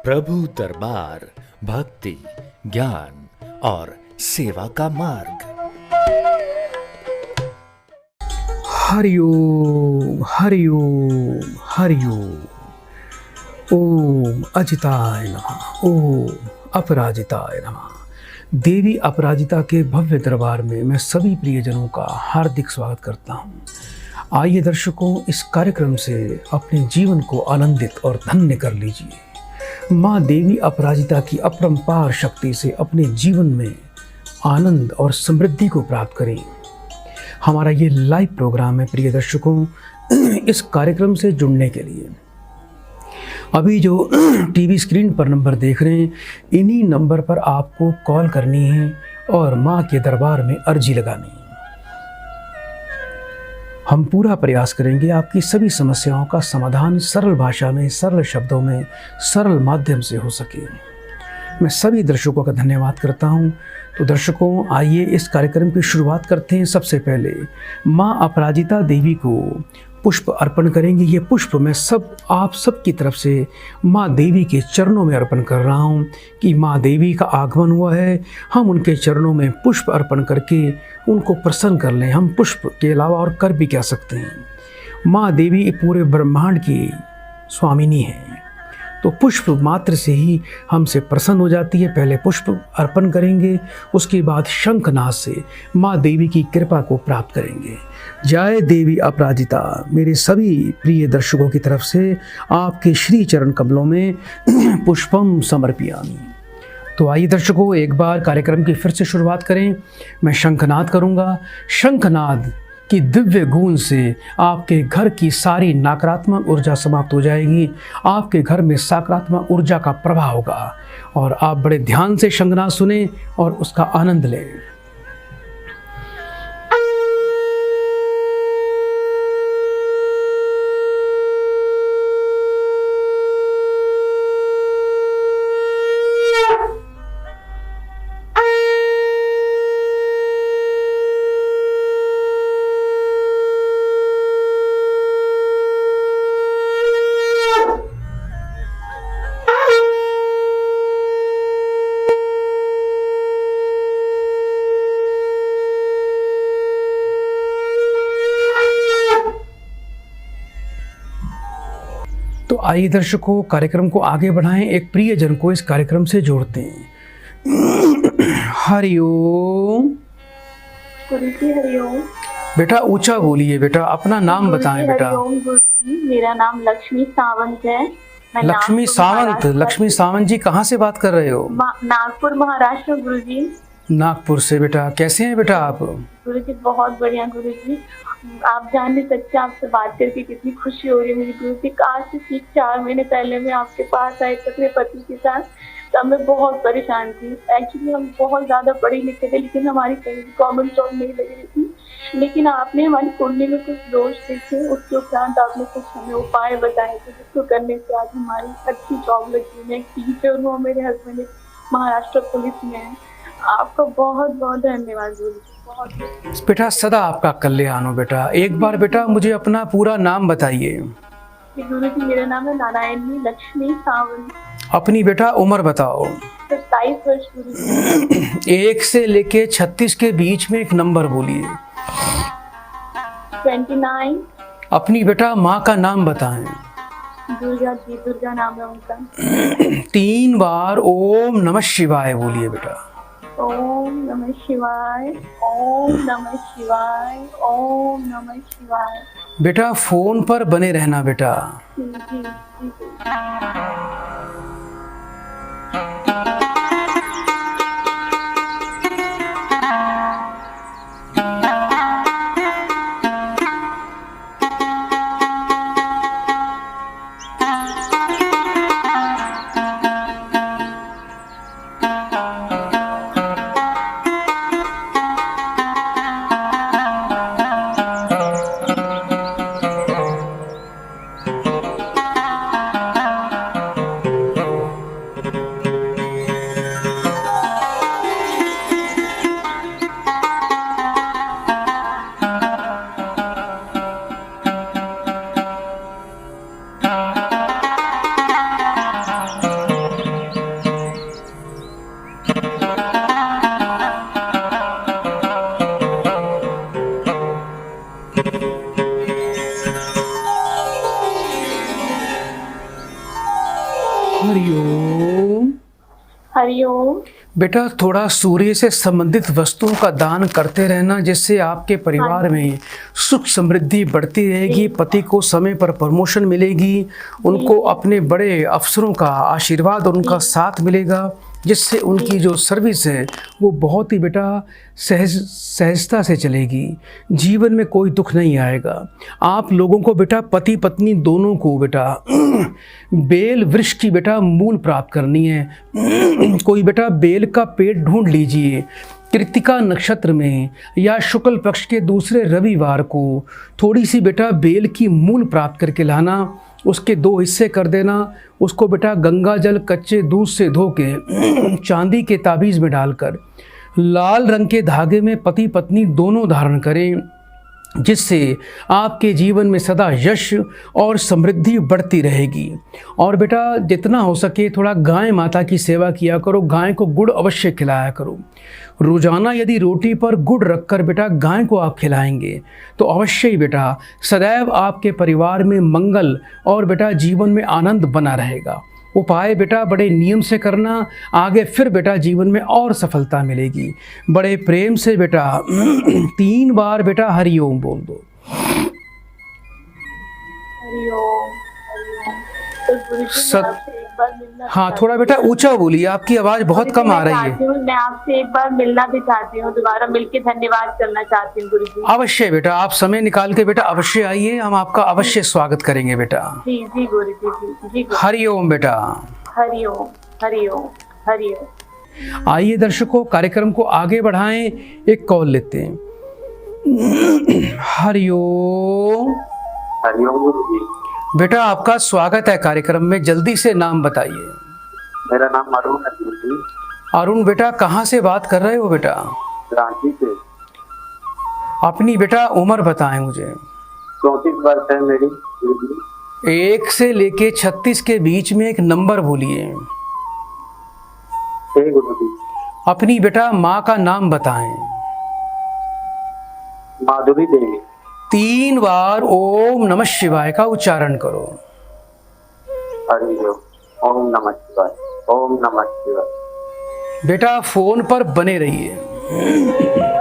प्रभु दरबार भक्ति, ज्ञान और सेवा का मार्ग। हरिओम हरिओम हरिओम। ओम अजिताय नमः, ओम अपराजिताय नमः। देवी अपराजिता के भव्य दरबार में मैं सभी प्रियजनों का हार्दिक स्वागत करता हूँ। आइए दर्शकों, इस कार्यक्रम से अपने जीवन को आनंदित और धन्य कर लीजिए। माँ देवी अपराजिता की अपरंपार शक्ति से अपने जीवन में आनंद और समृद्धि को प्राप्त करें। हमारा ये लाइव प्रोग्राम है प्रिय दर्शकों। इस कार्यक्रम से जुड़ने के लिए अभी जो टीवी स्क्रीन पर नंबर देख रहे हैं, इन्हीं नंबर पर आपको कॉल करनी है और माँ के दरबार में अर्जी लगानी है। हम पूरा प्रयास करेंगे आपकी सभी समस्याओं का समाधान सरल भाषा में, सरल शब्दों में, सरल माध्यम से हो सके। मैं सभी दर्शकों का धन्यवाद करता हूं। तो दर्शकों, आइए इस कार्यक्रम की शुरुआत करते हैं। सबसे पहले माँ अपराजिता देवी को पुष्प अर्पण करेंगे। ये पुष्प मैं आप सब की तरफ से माँ देवी के चरणों में अर्पण कर रहा हूँ कि माँ देवी का आगमन हुआ है। हम उनके चरणों में पुष्प अर्पण करके उनको प्रसन्न कर लें। हम पुष्प के अलावा और कर भी क्या सकते हैं। माँ देवी पूरे ब्रह्मांड की स्वामिनी है, तो पुष्प मात्र से ही हमसे प्रसन्न हो जाती है। पहले पुष्प अर्पण करेंगे, उसके बाद शंखनाद से माँ देवी की कृपा को प्राप्त करेंगे। जय देवी अपराजिता। मेरे सभी प्रिय दर्शकों की तरफ से आपके श्री चरण कमलों में पुष्पम समर्पयामि। तो आइए दर्शकों, एक बार कार्यक्रम की फिर से शुरुआत करें। मैं शंखनाद करूँगा। शंखनाद की दिव्य गूंज से आपके घर की सारी नकारात्मक ऊर्जा समाप्त हो जाएगी। आपके घर में सकारात्मक ऊर्जा का प्रवाह होगा और आप बड़े ध्यान से शंखनाद सुने और उसका आनंद लें। तो आइए दर्शकों, कार्यक्रम को आगे बढ़ाएं। एक प्रियजन को इस कार्यक्रम से जोड़ते हैं। हरिओम। गुरुजी हरिओम। बेटा ऊंचा बोलिए बेटा, अपना नाम बताएं बेटा। हरिओम गुरुजी, मेरा नाम लक्ष्मी सावंत है। लक्ष्मी सावंत। लक्ष्मी सावंत जी कहाँ से बात कर रहे हो? नागपुर महाराष्ट्र गुरुजी। नागपुर से। बेटा कैसे हैं बेटा आप? गुरुजी बहुत बढ़िया गुरुजी। आप जान नहीं सकते, आपसे बात करके कितनी खुशी हो रही है मुझे गुरुजी। आज से ठीक 4 महीने पहले मैं आपके पास आई थी अपने पति के साथ। तब मैं बहुत परेशान थी। एक्चुअली हम बहुत ज्यादा पढ़े लिखे थे, लेकिन हमारी कहीं गवर्नमेंट जॉब नहीं लग रही थी। लेकिन आपने हमारी कुंडली में कुछ दोष देखे, उसके उपरांत आपने कुछ हमें उपाय बताए थे, जिसको करने से आज हमारी अच्छी जॉब लगी। मैं एक टीचर हूँ, मेरे हस्बैंड महाराष्ट्र पुलिस में है। आपका बहुत बहुत धन्यवाद गुरुजी। बेटा सदा आपका कल्याण हो बेटा। एक बार बेटा मुझे अपना पूरा नाम बताइए। गुरुजी मेरा नाम है नारायणी लक्ष्मी सावंत। अपनी बेटा उम्र बताओ। 27 वर्ष गुरुजी। 1 से लेके 36 के बीच में एक नंबर बोलिए। 29। अपनी बेटा माँ का नाम बताएं। दुर्गा जी, दुर्गा नाम है उनका। 3 बार ओम नमः शिवाय बोलिए बेटा। ओम नमः शिवाय, ओम नमः शिवाय, ओम नमः शिवाय। बेटा फोन पर बने रहना बेटा। जी जी जी। हरिओम। हरिओम। बेटा थोड़ा सूर्य से संबंधित वस्तुओं का दान करते रहना, जिससे आपके परिवार में सुख समृद्धि बढ़ती रहेगी, पति को समय पर प्रमोशन मिलेगी, उनको अपने बड़े अफसरों का आशीर्वाद और उनका साथ मिलेगा, जिससे उनकी जो सर्विस है वो बहुत ही बेटा सहजता से चलेगी। जीवन में कोई दुख नहीं आएगा। आप लोगों को बेटा पति पत्नी दोनों को बेटा बेल वृक्ष की बेटा मूल प्राप्त करनी है। कोई बेटा बेल का पेड़ ढूंढ लीजिए, कृतिका नक्षत्र में या शुक्ल पक्ष के दूसरे रविवार को थोड़ी सी बेटा बेल की मूल प्राप्त करके लाना, उसके 2 हिस्से कर देना, उसको बेटा गंगा जल कच्चे दूध से धो के चांदी के ताबीज़ में डालकर लाल रंग के धागे में पति पत्नी दोनों धारण करें, जिससे आपके जीवन में सदा यश और समृद्धि बढ़ती रहेगी। और बेटा जितना हो सके थोड़ा गाय माता की सेवा किया करो, गाय को गुड़ अवश्य खिलाया करो। रोजाना यदि रोटी पर गुड़ रखकर बेटा गाय को आप खिलाएंगे तो अवश्य ही बेटा सदैव आपके परिवार में मंगल और बेटा जीवन में आनंद बना रहेगा। उपाय बेटा बड़े नियम से करना, आगे फिर बेटा जीवन में और सफलता मिलेगी। बड़े प्रेम से बेटा 3 बार बेटा हरिओम बोल दो। हरिओम। हरिओम। तो गुरुजी मैं आपसे एक बार मिलना, हाँ थोड़ा बेटा ऊंचा बोलिए, आपकी आवाज़ बहुत कम आ रही है। मैं आपसे एक बार मिलना भी चाहती हूँ, दोबारा मिलके धन्यवाद करना चाहती हूँ गुरुजी। अवश्य बेटा, आप समय निकाल के बेटा अवश्य आइए, हम आपका अवश्य स्वागत करेंगे बेटा। जी जी गुरुजी, जी जी। हरिओम बेटा। हरिओम। हरिओम। हरिओम। आइए दर्शकों, कार्यक्रम को आगे बढ़ाएं, एक कॉल लेते हैं। हरिओम। हरिओम गुरुजी। बेटा आपका स्वागत है कार्यक्रम में, जल्दी से नाम बताइए। मेरा नाम अरुण है गुरुजी। अरुण बेटा कहाँ से बात कर रहे हो बेटा? रांची से। अपनी बेटा उम्र बताएं मुझे। 34 वर्ष है मेरी गुरुजी। 1 से लेके 36 के बीच में एक नंबर बोलिए। गुरुजी। अपनी बेटा माँ का नाम बताएं। माधुरी देवी। 3 बार ओम नमः शिवाय का उच्चारण करो। हरिओम। ओम नमः शिवाय। ओम नमः शिवाय। बेटा फोन पर बने रहिए।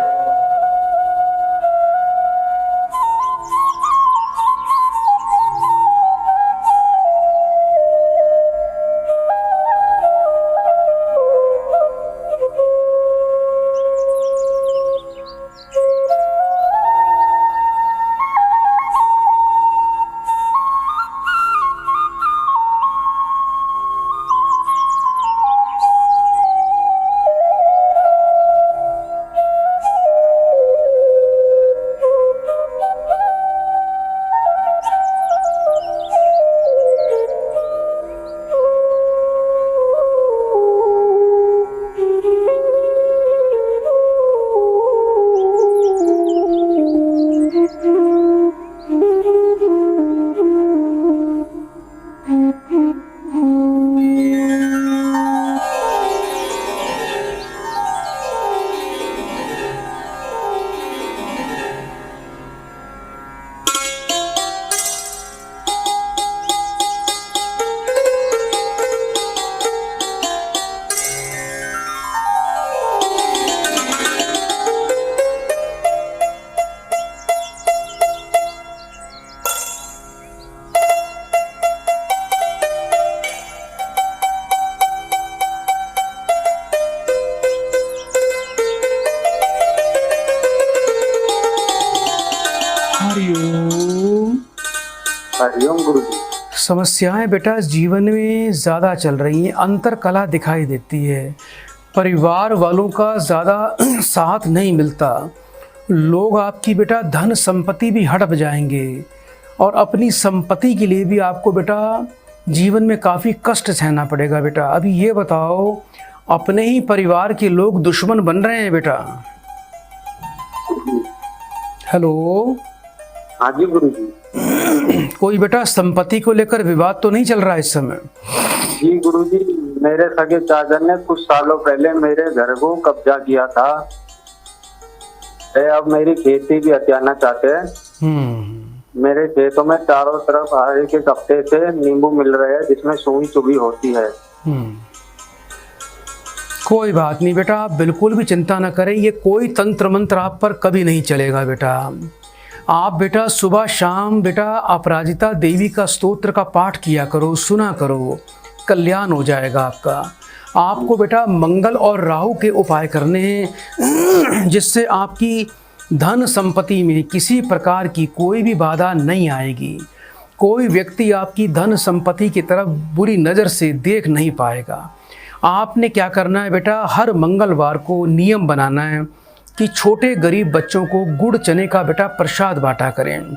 हरिओम गुरुजी। समस्याएं बेटा जीवन में ज़्यादा चल रही हैं, अंतर कला दिखाई देती है, परिवार वालों का ज़्यादा साथ नहीं मिलता, लोग आपकी बेटा धन संपत्ति भी हड़प जाएंगे और अपनी संपत्ति के लिए भी आपको बेटा जीवन में काफ़ी कष्ट सहना पड़ेगा बेटा। अभी ये बताओ, अपने ही परिवार के लोग दुश्मन बन रहे हैं बेटा। हेलो। हाँ जी गुरुजी। कोई बेटा संपत्ति को लेकर विवाद तो नहीं चल रहा इस समय? जी गुरुजी, मेरे सगे चाचा ने कुछ सालों पहले मेरे घर को कब्जा किया था। अब मेरी खेती भी हथियाना चाहते हैं। मेरे खेतों में चारों तरफ एक एक हफ्ते से नींबू मिल रहे हैं जिसमें सुई चुभी होती है। कोई बात नहीं बेटा, आप बिल्कुल भी चिंता ना करें, ये कोई तंत्र मंत्र आप पर कभी नहीं चलेगा बेटा। आप बेटा सुबह शाम बेटा अपराजिता देवी का स्तोत्र का पाठ किया करो, सुना करो, कल्याण हो जाएगा आपका। आपको बेटा मंगल और राहु के उपाय करने हैं जिससे आपकी धन संपत्ति में किसी प्रकार की कोई भी बाधा नहीं आएगी। कोई व्यक्ति आपकी धन संपत्ति की तरफ बुरी नज़र से देख नहीं पाएगा। आपने क्या करना है बेटा, हर मंगलवार को नियम बनाना है कि छोटे गरीब बच्चों को गुड़ चने का बेटा प्रसाद बांटा करें।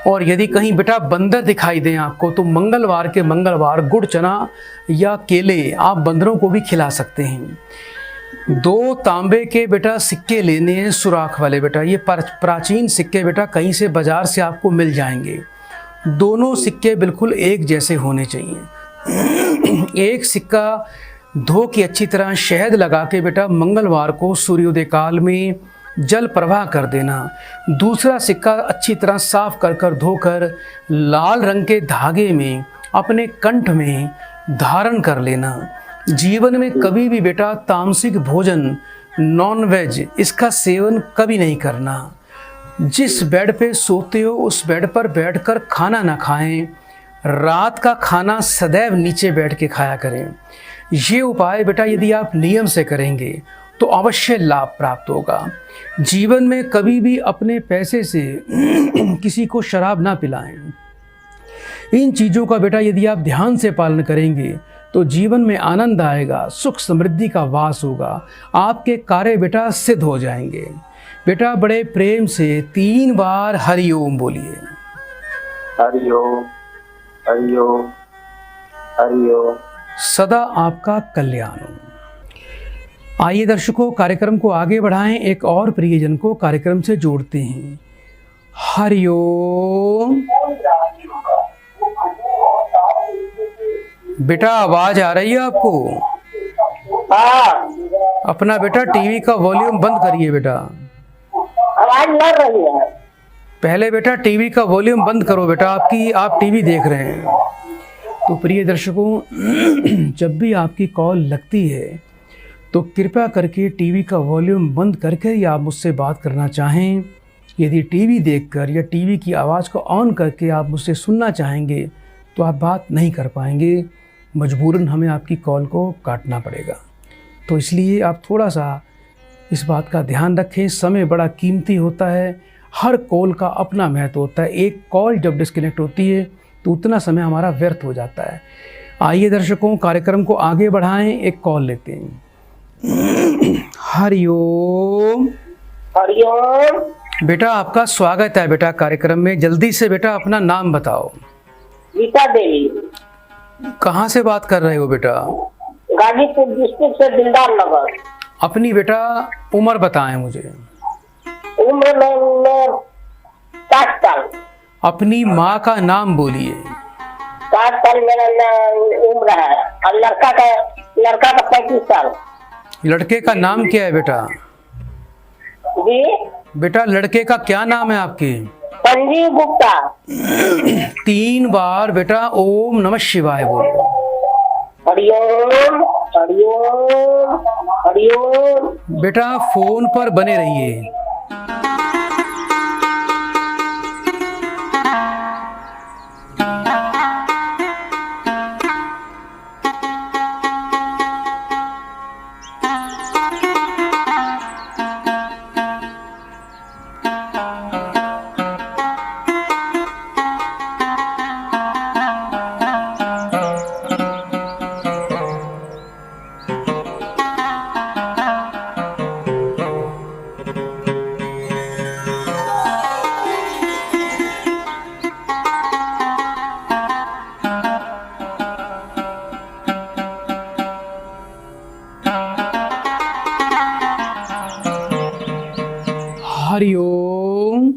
और यदि कहीं बेटा बंदर दिखाई दें आपको तो मंगलवार के मंगलवार गुड़ चना या केले आप बंदरों को भी खिला सकते हैं। 2 तांबे के बेटा सिक्के लेने हैं सुराख वाले बेटा, ये प्राचीन सिक्के बेटा कहीं से बाजार से आपको मिल जाएंगे। दोनों सिक्के बिल्कुल एक जैसे होने चाहिए। एक सिक्का धो के अच्छी तरह शहद लगा के बेटा मंगलवार को सूर्योदय काल में जल प्रवाह कर देना। दूसरा सिक्का अच्छी तरह साफ कर धोकर लाल रंग के धागे में अपने कंठ में धारण कर लेना। जीवन में कभी भी बेटा तामसिक भोजन, नॉन वेज, इसका सेवन कभी नहीं करना। जिस बेड पे सोते हो उस बेड पर बैठकर खाना ना खाएं। रात का खाना सदैव नीचे बैठ के खाया करें। ये उपाय बेटा यदि आप नियम से करेंगे तो अवश्य लाभ प्राप्त होगा। जीवन में कभी भी अपने पैसे से किसी को शराब ना पिलाएं। इन चीज़ों का बेटा यदि आप ध्यान से पालन करेंगे तो जीवन में आनंद आएगा, सुख समृद्धि का वास होगा, आपके कार्य बेटा सिद्ध हो जाएंगे। बेटा बड़े प्रेम से 3 बार हरिओम बोलिए। हरिओम हरिओम हरिओम। सदा आपका कल्याण हो। आइए दर्शकों, कार्यक्रम को आगे बढ़ाएं, एक और प्रियजन को कार्यक्रम से जोड़ते हैं। हरिओम। बेटा आवाज आ रही है आपको? हाँ। अपना बेटा टीवी का वॉल्यूम बंद करिए बेटा। आवाज लग रही है। पहले बेटा टीवी का वॉल्यूम बंद करो बेटा, आप टीवी देख रहे हैं। तो प्रिय दर्शकों, जब भी आपकी कॉल लगती है तो कृपया करके टीवी का वॉल्यूम बंद करके ही आप मुझसे बात करना चाहें। यदि टीवी देखकर या टीवी की आवाज़ को ऑन करके आप मुझसे सुनना चाहेंगे तो आप बात नहीं कर पाएंगे, मजबूरन हमें आपकी कॉल को काटना पड़ेगा। तो इसलिए आप थोड़ा सा इस बात का ध्यान रखें। समय बड़ा कीमती होता है, हर कॉल का अपना महत्व होता है। एक कॉल जब डिस्कनेक्ट होती है तो उतना समय हमारा व्यर्थ हो जाता है। आइए दर्शकों, कार्यक्रम को आगे बढ़ाएं, एक कॉल लेते हैं। हरिओम। हरिओम। बेटा आपका स्वागत है बेटा कार्यक्रम में। जल्दी से बेटा अपना नाम बताओ। गीता देवी। कहाँ से बात कर रहे हो बेटा? गाजीपुर डिस्ट्रिक्ट से दिलदार नगर। अपनी बेटा उम्र बताएं मुझे। उम्र में 60 साल। अपनी माँ का नाम बोलिए। 60 साल मेरा उम्र है और लड़का का 35 साल। लड़के का नाम क्या है बेटा? जी बेटा लड़के का क्या नाम है आपके? संजीव गुप्ता। 3 बार बेटा ओम नमः शिवाय बोलो। हरिओम हरिओम हरिओम। बेटा फोन पर बने रहिए। हरिओम।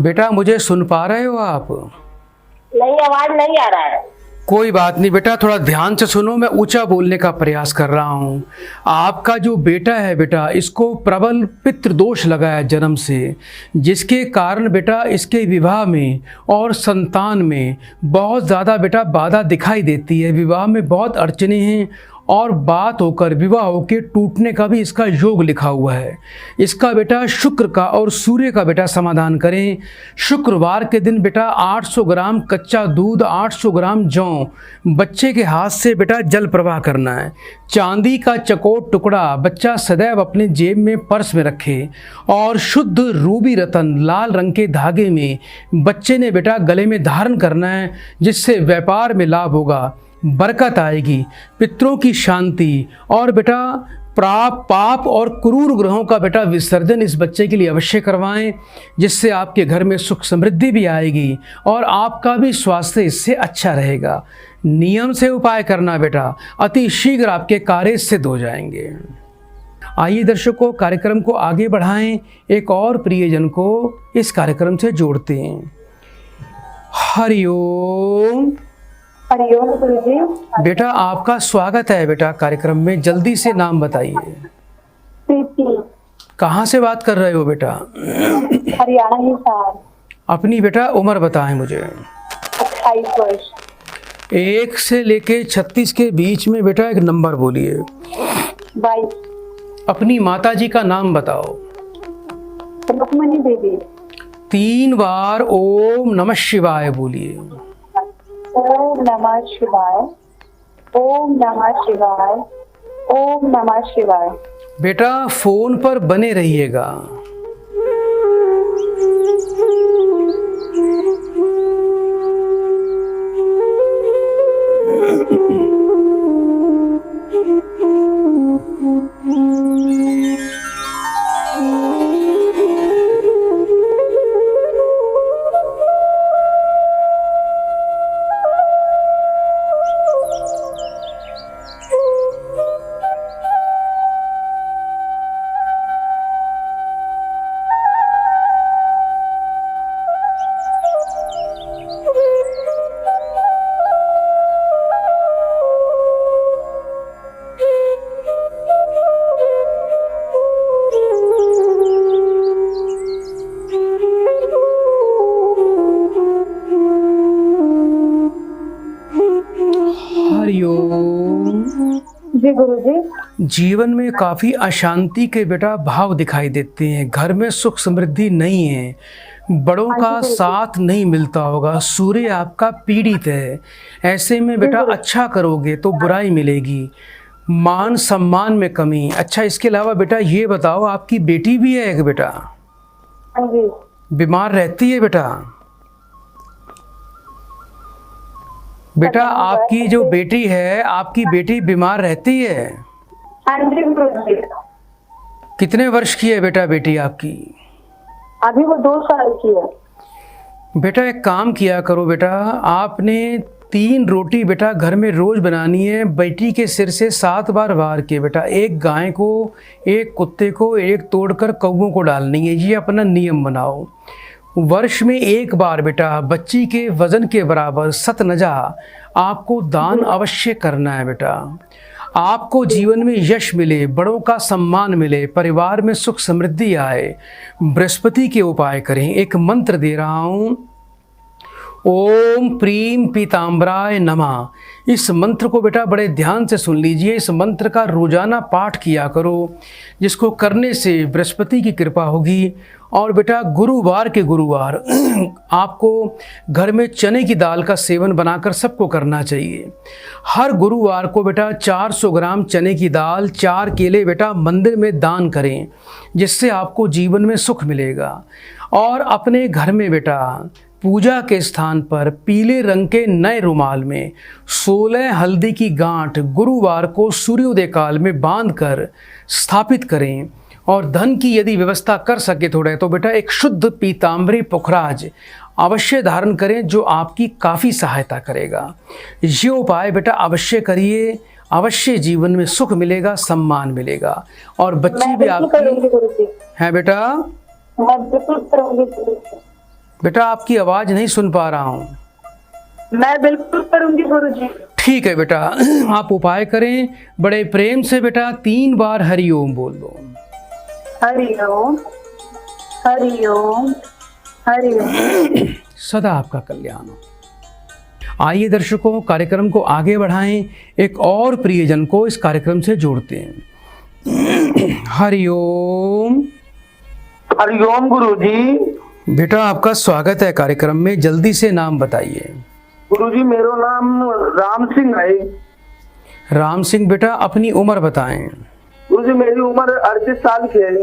बेटा मुझे सुन पा रहे हो आप? नहीं, आवाज नहीं आ रहा है। कोई बात नहीं बेटा, थोड़ा ध्यान से सुनो, मैं ऊंचा बोलने का प्रयास कर रहा हूँ। आपका जो बेटा है बेटा, इसको प्रबल पितृदोष लगा है जन्म से, जिसके कारण बेटा इसके विवाह में और संतान में बहुत ज़्यादा बेटा बाधा दिखाई देती है। विवाह में बहुत अड़चने हैं और बात होकर विवाह होकर टूटने का भी इसका योग लिखा हुआ है। इसका बेटा शुक्र का और सूर्य का बेटा समाधान करें। शुक्रवार के दिन बेटा 800 ग्राम कच्चा दूध, 800 ग्राम जौ बच्चे के हाथ से बेटा जल प्रवाह करना है। चांदी का चकोर टुकड़ा बच्चा सदैव अपने जेब में पर्स में रखे और शुद्ध रूबी रतन लाल रंग के धागे में बच्चे ने बेटा गले में धारण करना है, जिससे व्यापार में लाभ होगा, बरकत आएगी, पितरों की शांति और बेटा पाप और क्रूर ग्रहों का बेटा विसर्जन इस बच्चे के लिए अवश्य करवाएं, जिससे आपके घर में सुख समृद्धि भी आएगी और आपका भी स्वास्थ्य इससे अच्छा रहेगा। नियम से उपाय करना बेटा, अति शीघ्र आपके कार्य सिद्ध हो जाएंगे। आइए दर्शकों, कार्यक्रम को आगे बढ़ाएं, एक और प्रियजन को इस कार्यक्रम से जोड़ते हैं। हरिओम। हरिओम गुरुजी। बेटा आपका स्वागत है बेटा कार्यक्रम में, जल्दी से नाम बताइए। प्रीति। कहाँ से बात कर रहे हो बेटा? हरियाणा हिसार। अपनी बेटा उम्र बताएं मुझे। 28 वर्ष। 1 से लेके 36 के बीच में बेटा एक नंबर बोलिए। 22। अपनी माता जी का नाम बताओ। रुक्मणी देवी। 3 बार ओम नमः शिवाय बोलिए। ओम नमः शिवाय, ओम नमः शिवाय, ओम नमः शिवाय। बेटा फोन पर बने रहिएगा। जी गुरुजी। जीवन में काफ़ी अशांति के बेटा भाव दिखाई देते हैं, घर में सुख समृद्धि नहीं है, बड़ों का साथ नहीं मिलता होगा, सूर्य आपका पीड़ित है। ऐसे में बेटा अच्छा करोगे तो बुराई मिलेगी, मान सम्मान में कमी। अच्छा, इसके अलावा बेटा ये बताओ, आपकी बेटी भी है एक बेटा? हाँ जी। बीमार रहती है बेटा? बेटा आपकी जो बेटी है, आपकी बेटी बीमार रहती है? हाँ जी गुरुजी। कितने वर्ष की है बेटा बेटी आपकी? अभी वो 2 साल की है। बेटा एक काम किया करो बेटा, आपने 3 रोटी बेटा घर में रोज बनानी है, बेटी के सिर से 7 बार वार के बेटा, एक गाय को, एक कुत्ते को, एक तोड़कर कौवों को डालनी है। ये अपना नियम बनाओ। वर्ष में 1 बार बेटा बच्ची के वजन के बराबर सतनजा आपको दान अवश्य करना है बेटा। आपको जीवन में यश मिले, बड़ों का सम्मान मिले, परिवार में सुख समृद्धि आए, बृहस्पति के उपाय करें। एक मंत्र दे रहा हूँ, ओम प्रीम पीताम्बराय नमः। इस मंत्र को बेटा बड़े ध्यान से सुन लीजिए। इस मंत्र का रोजाना पाठ किया करो, जिसको करने से बृहस्पति की कृपा होगी। और बेटा गुरुवार के गुरुवार आपको घर में चने की दाल का सेवन बनाकर सबको करना चाहिए। हर गुरुवार को बेटा 400 ग्राम चने की दाल, 4 केले बेटा मंदिर में दान करें, जिससे आपको जीवन में सुख मिलेगा। और अपने घर में बेटा पूजा के स्थान पर पीले रंग के नए रुमाल में 16 हल्दी की गांठ गुरुवार को सूर्योदय काल में बांधकर स्थापित करें। और धन की यदि व्यवस्था कर सके थोड़े तो बेटा एक शुद्ध पीताम्बरी पुखराज अवश्य धारण करें, जो आपकी काफ़ी सहायता करेगा। ये उपाय बेटा अवश्य करिए, अवश्य जीवन में सुख मिलेगा, सम्मान मिलेगा। और बच्ची भी आपकी है बेटा? मैं बिल्कुल करूंगी। बेटा आपकी आवाज़ नहीं सुन पा रहा हूँ। मैं बिल्कुल करूंगी गुरुजी। ठीक है बेटा, आप उपाय करें, बड़े प्रेम से बेटा 3 बार हरि ओम बोल दो। हरि ओम, हरि ओम, हरि ओम। सदा आपका कल्याण हो। आइए दर्शकों, कार्यक्रम को आगे बढ़ाएं, एक और प्रियजन को इस कार्यक्रम से जोड़ते हैं। हरि ओम। हरिओम गुरुजी। बेटा आपका स्वागत है कार्यक्रम में, जल्दी से नाम बताइए। गुरुजी मेरा नाम राम सिंह है। राम सिंह बेटा, अपनी उम्र बताएं। गुरुजी मेरी उम्र 38 साल की है।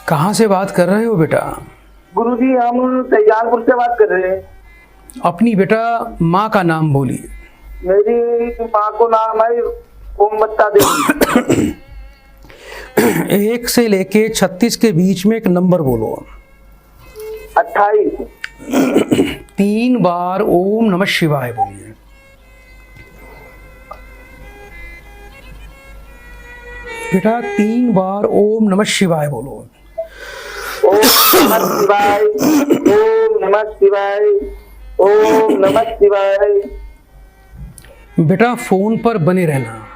कहाँ से बात कर रहे हो बेटा? गुरुजी हम तैयारपुर से बात कर रहे हैं। अपनी बेटा माँ का नाम बोलिए। मेरी माँ को नाम है ओमबत्ता देवी। 1 से लेके 36 के बीच में एक नंबर बोलो। 28। 3 बार ओम नमः शिवाय बोलिए। बेटा 3 बार ओम नमः शिवाय बोलो। ओम नमः शिवाय, ओम नमः शिवाय, ओम नमः शिवाय। बेटा फोन पर बने रहना।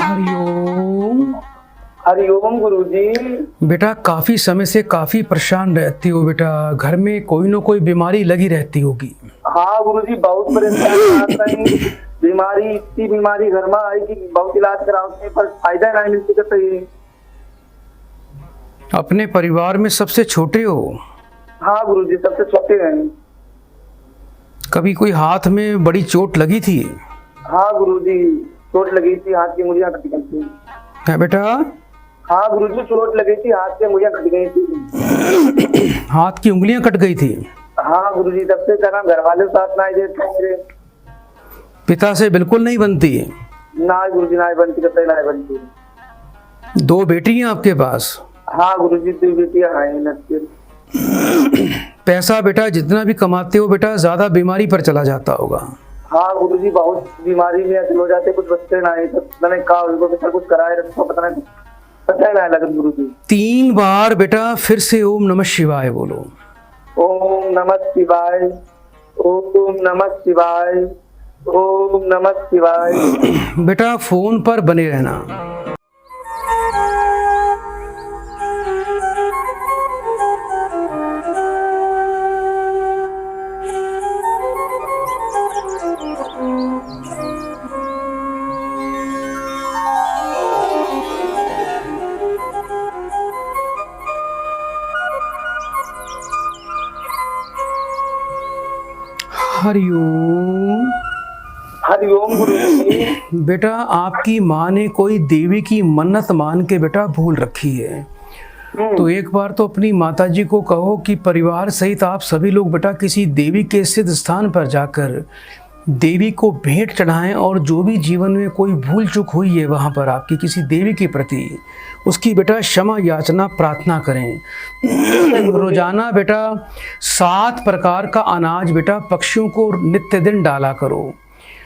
हरिओम। हरिओम गुरुजी। बेटा काफी समय से काफी परेशान रहती हो बेटा, घर में कोई ना कोई बीमारी लगी रहती होगी। हाँ गुरुजी बहुत परेशान। बीमारी, इतनी बीमारी घर में आई कि बहुत इलाज कराने पर फायदा नहीं मिलती का सही। अपने परिवार में सबसे छोटे हो? हाँ गुरुजी सबसे छोटे हैं। कभी कोई हाथ में बड़ी चोट लगी थी? हाँ गुरुजी चोट लगी थी, हाथ की मुड़ियाँ कट गई थी। है बेटा? हाँ गुरुजी चोट लगी थी, हाथ की मुड़ियाँ कट गई थी। हाथ की उंगलियां कट गई थी? हाँ गुरुजी तब से कहना घर वाले साथ ना देते मेरे। पिता से बिल्कुल नहीं बनती? ना गुरुजी ना बनती, कतई ना बनती। 2 बेटी हैं आपके पास? हाँ गुरुजी 2 बेटियां हैं। पैसा बेटा जितना भी कमाते हो बेटा ज्यादा बीमारी पर चला जाता होगा। हाँ गुरुजी बहुत बीमारी में ऐसे हो जाते, कुछ बचते ना है, तो पता नहीं कहा उनको कुछ कराए रखो, पता नहीं लगा गुरुजी। 3 बार बेटा फिर से ओम नमः शिवाय बोलो। ओम नमः शिवाय, ओम नमः शिवाय, ओम नमः शिवाय। बेटा फोन पर बने रहना। हरिओम। हरिओम गुरुजी। बेटा आपकी माँ ने कोई देवी की मन्नत मान के बेटा भूल रखी है, तो एक बार तो अपनी माताजी को कहो कि परिवार सहित आप सभी लोग बेटा किसी देवी के सिद्ध स्थान पर जाकर देवी को भेंट चढ़ाएं और जो भी जीवन में कोई भूल चूक हुई है वहाँ पर आपकी किसी देवी के प्रति उसकी बेटा क्षमा याचना प्रार्थना करें। रोजाना बेटा 7 प्रकार का अनाज बेटा पक्षियों को नित्य दिन डाला करो।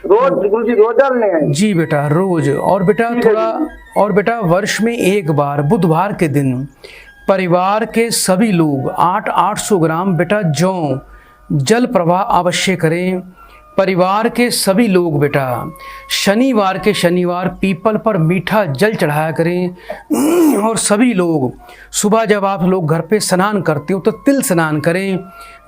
रोज गुरुजी रोज डालने हैं? जी बेटा रोज। और बेटा थोड़ा और बेटा वर्ष में 1 बार बुधवार के दिन परिवार के सभी लोग 800 ग्राम बेटा जौ जल प्रवाह अवश्य करें। परिवार के सभी लोग बेटा शनिवार के शनिवार पीपल पर मीठा जल चढ़ाया करें। और सभी लोग सुबह जब आप लोग घर पे स्नान करते हो तो तिल स्नान करें।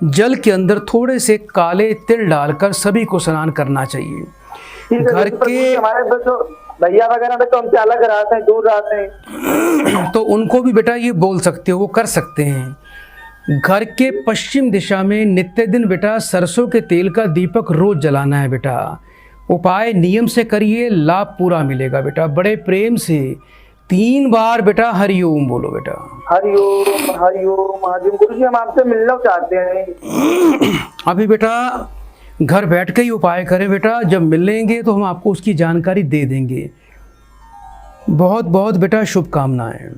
जल के अंदर थोड़े से काले तिल डालकर सभी को स्नान करना चाहिए। घर के हमारे तो भैया वगैरह तो हमसे अलग रहते हैं, दूर रहते हैं, तो उनको भी बेटा ये बोल सकते हो, वो कर सकते हैं। घर के पश्चिम दिशा में नित्य दिन बेटा सरसों के तेल का दीपक रोज जलाना है बेटा। उपाय नियम से करिए, लाभ पूरा मिलेगा बेटा। बड़े प्रेम से 3 बार बेटा हरिओम बोलो बेटा। हरिओम हरिओम हरिओम। गुरुजी हम आपसे मिलना चाहते हैं। अभी बेटा घर बैठ के ही उपाय करें बेटा, जब मिलेंगे तो हम आपको उसकी जानकारी दे देंगे। बहुत बहुत बेटा शुभकामनाएं।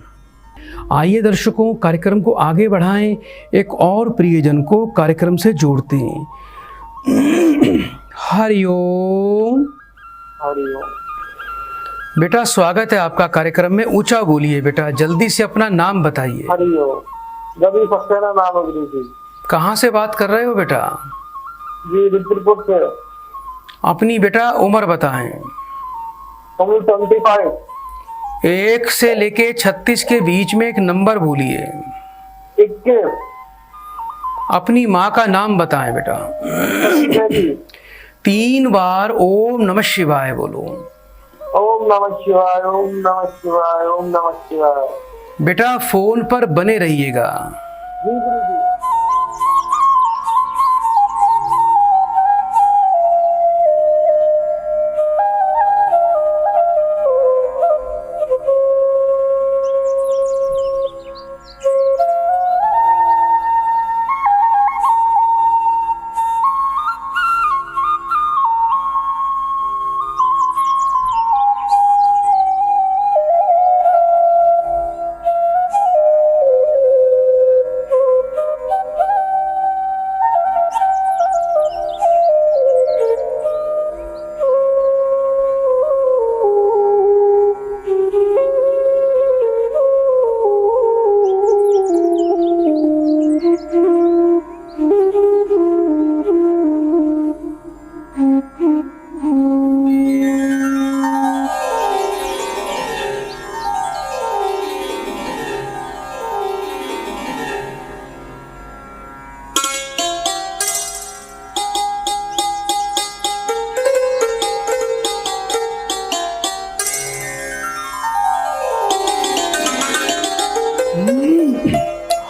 आइए दर्शकों कार्यक्रम को आगे बढ़ाएं, एक और प्रियजन को कार्यक्रम से जोड़ते हैं। हरिओम हरिओम। बेटा स्वागत है आपका कार्यक्रम में। ऊंचा बोलिए बेटा, जल्दी से अपना नाम बताइए। हरिओम। रवि सक्सेना नाम है गुरुजी। कहाँ से बात कर रहे हो बेटा? जी रुद्रपुर से। अपनी बेटा उम्र बताएं। 25। 1 से लेके 36 के बीच में एक नंबर बोलिए। 21। अपनी माँ का नाम बताएं बेटा। 3 बार ओम नमः शिवाय बोलो। ओम नमः शिवाय ओम नमः शिवाय ओम नमः शिवाय। बेटा फोन पर बने रहिएगा। जी गुरुजी।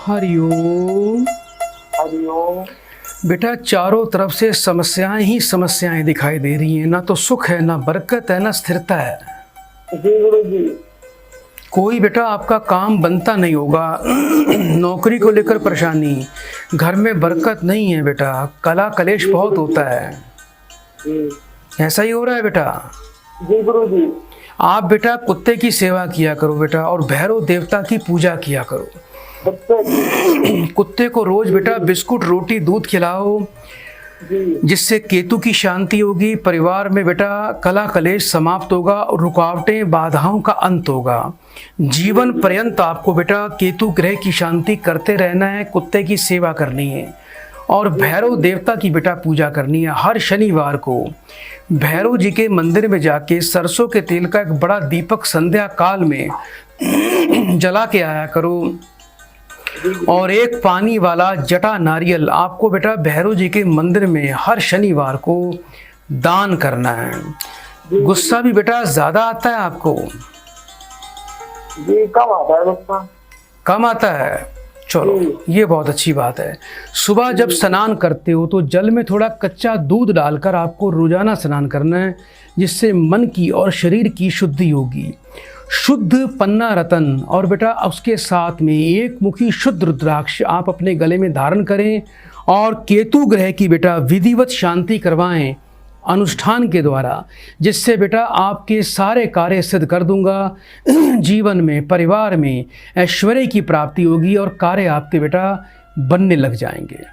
हरिओम हरिओम। बेटा चारों तरफ से समस्याएं ही समस्याएं दिखाई दे रही हैं। ना तो सुख है, ना बरकत है, ना स्थिरता है। जी गुरुजी। कोई बेटा आपका काम बनता नहीं होगा। नौकरी को लेकर परेशानी, घर में बरकत नहीं है बेटा, कला कलेश बहुत होता है। जी। ऐसा ही हो रहा है बेटा। जी गुरुजी। आप बेटा कुत्ते की सेवा किया करो बेटा, और भैरव देवता की पूजा किया करो। कुत्ते को रोज बेटा बिस्कुट रोटी दूध खिलाओ, जिससे केतु की शांति होगी। परिवार में बेटा कला कलेश समाप्त होगा और रुकावटें बाधाओं का अंत होगा। जीवन पर्यंत आपको बेटा केतु ग्रह की शांति करते रहना है, कुत्ते की सेवा करनी है और भैरव देवता की बेटा पूजा करनी है। हर शनिवार को भैरव जी के मंदिर में जाके सरसों के तेल का एक बड़ा दीपक संध्या काल में जला के आया करो, और एक पानी वाला जटा नारियल आपको बेटा भैरव जी के मंदिर में हर शनिवार को दान करना है। गुस्सा भी बेटा ज्यादा आता है आपको? जी कम आता है गुस्सा। कम आता है, चलो ये बहुत अच्छी बात है। सुबह जब स्नान करते हो तो जल में थोड़ा कच्चा दूध डालकर आपको रोजाना स्नान करना है, जिससे मन की और शरीर की शुद्धि होगी। शुद्ध पन्ना रतन और बेटा उसके साथ में एक मुखी शुद्ध रुद्राक्ष आप अपने गले में धारण करें और केतु ग्रह की बेटा विधिवत शांति करवाएं अनुष्ठान के द्वारा, जिससे बेटा आपके सारे कार्य सिद्ध कर दूंगा। जीवन में परिवार में ऐश्वर्य की प्राप्ति होगी और कार्य आपके बेटा बनने लग जाएंगे।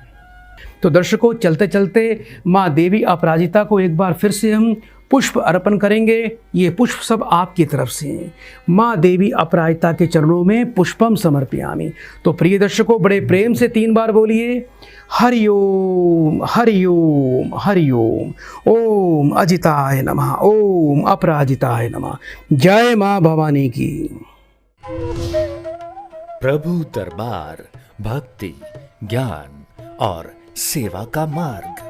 तो दर्शकों चलते चलते माँ देवी अपराजिता को एक बार फिर से हम पुष्प अर्पण करेंगे। ये पुष्प सब आपकी तरफ से हैं। माँ देवी अपराजिता के चरणों में पुष्पम समर्पयामि। तो प्रिय दर्शकों, बड़े प्रेम से 3 बार बोलिए हरिओम हरिओम हरिओम। ओम अजिताय नमः, ओम अपराजिताय नमः। जय माँ भवानी की। प्रभु दरबार भक्ति, ज्ञान और सेवा का मार्ग।